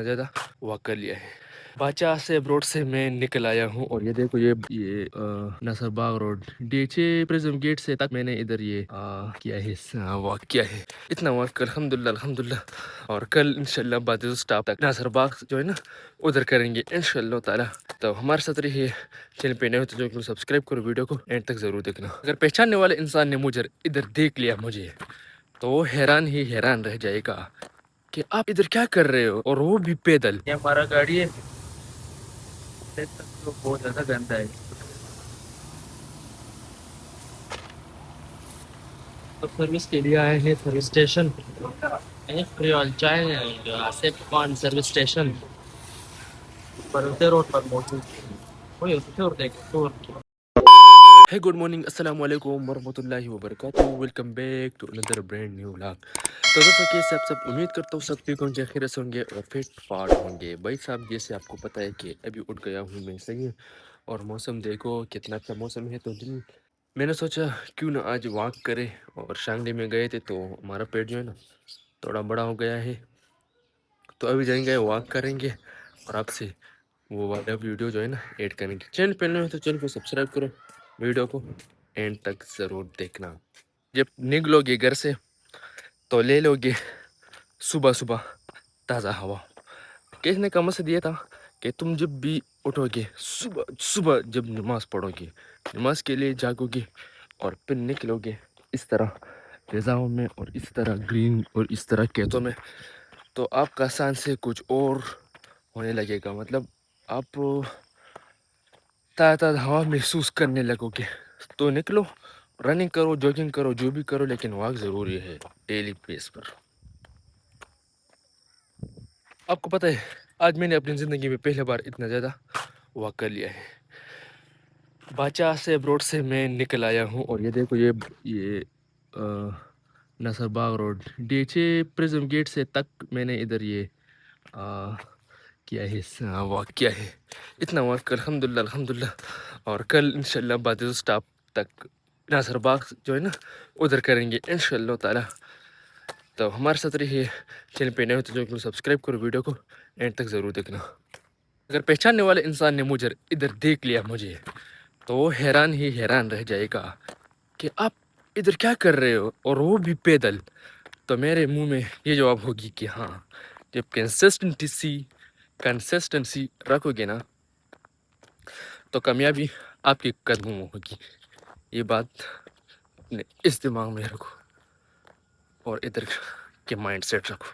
زیادہ واک کر لیا ہے باچا سے روڈ سے میں نکل آیا ہوں اور یہ دیکھو یہ نصر باغ روڈ ڈیچے پرزم گیٹ سے تک میں نے ادھر یہ کیا ہے واک کیا ہے اتنا واک الحمدللہ اور کل انشاءاللہ بادل اسٹاپ تک ناصر باغ جو ہے نا ادھر کریں گے انشاءاللہ تعالی. تو ہمارے ساتھ رہیے چینل پہ نہیں ہوتے جو سبسکرائب کرو ویڈیو کو اینڈ تک ضرور دیکھنا. اگر پہچاننے والے انسان نے مجھے ادھر دیکھ لیا مجھے تو وہ حیران رہ جائے گا کہ آپ ادھر کیا کر رہے ہو اور وہ بھی پیدل. یہ ہمارا گاڑی ہے بہت زیادہ گندا ہے. تو سروس کے لیے آئے ہیں سروس اسٹیشن چائے سروس اسٹیشن روڈ پر موجود. ہے گڈ مارننگ السلام علیکم ورحمۃ اللہ وبرکاتہ. Welcome back to another brand new vlog. تو دوستوں کیسے آپ سب امید کرتا ہوں سب ٹھیک ہوں گے خیریت ہوں گے اور فٹ فاٹ ہوں گے. بھائی صاحب جیسے آپ کو پتہ ہے کہ ابھی اٹھ گیا ہوں میں صحیح ہے اور موسم دیکھو کتنا اچھا موسم ہے. تو میں نے سوچا کیوں نہ آج واک کرے اور شانگلی میں گئے تھے تو ہمارا پیٹ جو ہے نا تھوڑا بڑا ہو گیا ہے. تو ابھی جائیں گے واک کریں گے اور آپ سے وہ والا ویڈیو جو ہے نا ایڈ کریں گے. چینل پہ نہیں ہو تو چینل کو سبسکرائب کرو ویڈیو کو اینڈ تک ضرور دیکھنا. جب نکلو گے گھر سے تو لے لو گے صبح تازہ ہوا. کہنے کا مقصد یہ تھا کہ تم جب بھی اٹھو گے صبح جب نماز پڑھو گے نماز کے لیے جاگو گے اور پھر نکلو گے اس طرح فضاؤں میں اور اس طرح گرین اور اس طرح کھیتوں میں تو آپ کا سانس سے کچھ اور ہونے لگے گا. مطلب آپ تازہ ہوا محسوس کرنے لگو گے. تو نکلو رننگ کرو جاگنگ کرو جو بھی کرو لیکن واک ضروری ہے ڈیلی بیس پر. آپ کو پتہ ہے آج میں نے اپنی زندگی میں پہلے بار اتنا زیادہ واک کر لیا ہے. باچا سے روڈ سے میں نکل آیا ہوں اور یہ دیکھو یہ نصر باغ روڈ ڈیچے پرزم گیٹ سے تک میں نے ادھر یہ کیا ہے واک کیا ہے اتنا واک الحمدللہ اور کل انشاءاللہ بادل اسٹاپ تک ناصر باغ جو ہے نا ادھر کریں گے انشاءاللہ تعالی. تو ہمارے ساتھ رہیے چینل پہ نہیں ہوتے جو سبسکرائب کرو ویڈیو کو اینڈ تک ضرور دیکھنا. اگر پہچاننے والے انسان نے مجھے ادھر دیکھ لیا مجھے تو وہ حیران رہ جائے گا کہ آپ ادھر کیا کر رہے ہو اور وہ بھی پیدل. تو میرے منہ میں یہ جواب ہوگی کہ ہاں جب کنسسٹنسی رکھو گے نا تو کامیابی آپ کے قدموں میں ہوگی. یہ بات اپنے اس دماغ میں رکھو اور ادھر کے مائنڈ سیٹ رکھو.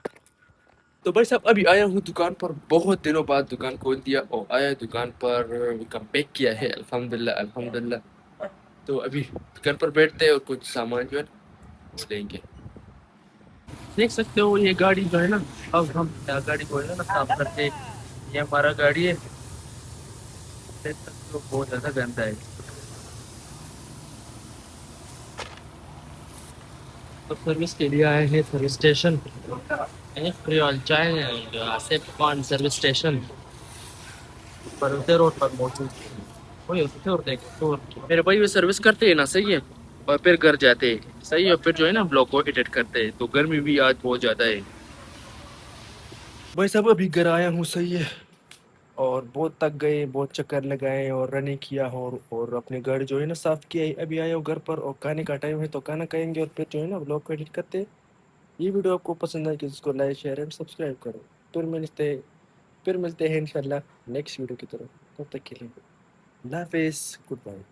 تو بھائی صاحب ابھی آیا ہوں دکان پر بہت دنوں بعد دکان کھول دیا اور آیا دکان پر کم بیک کیا ہے الحمدللہ. تو ابھی گھر پر بیٹھتے ہیں اور کچھ سامان جو ہے نا لیں گے. دیکھ سکتے ہو یہ گاڑی جو ہے نا اب ہم گاڑی کو ہے نا صاف کرتے. یہ ہمارا گاڑی ہے دیکھ سکتے ہو بہت زیادہ گندا ہے. تو سروس کے لیے آئے ہیں سروس اسٹیشن چائے سروس اسٹیشن روڈ پر موجود. میرے بھائی وہ سروس کرتے ہیں نا صحیح ہے اور پھر گھر جاتے ہیں صحیح ہے. پھر جو ہے نا بلاگ کو ایڈٹ کرتے ہیں تو گرمی بھی آج بہت زیادہ ہے. بھائی صاحب ابھی گھر آیا ہوں صحیح ہے اور بہت تک گئے بہت چکر لگائے اور رننگ کیا اور اپنے گھر جو ہے نا صاف کیا. ابھی آیا ہوں گھر پر اور کھانے کا ٹائم ہے تو کھانا کھائیں گے اور پھر جو ہے نا بلاگ کو ایڈٹ کرتے. یہ ویڈیو آپ کو پسند ہے کہ اس کو لائک شیئر اینڈ سبسکرائب کرو. پھر ملتے ہیں انشاءاللہ نیکسٹ ویڈیو کی طرف. تب تک کے لیے اللہ حافظ گڈ بائے.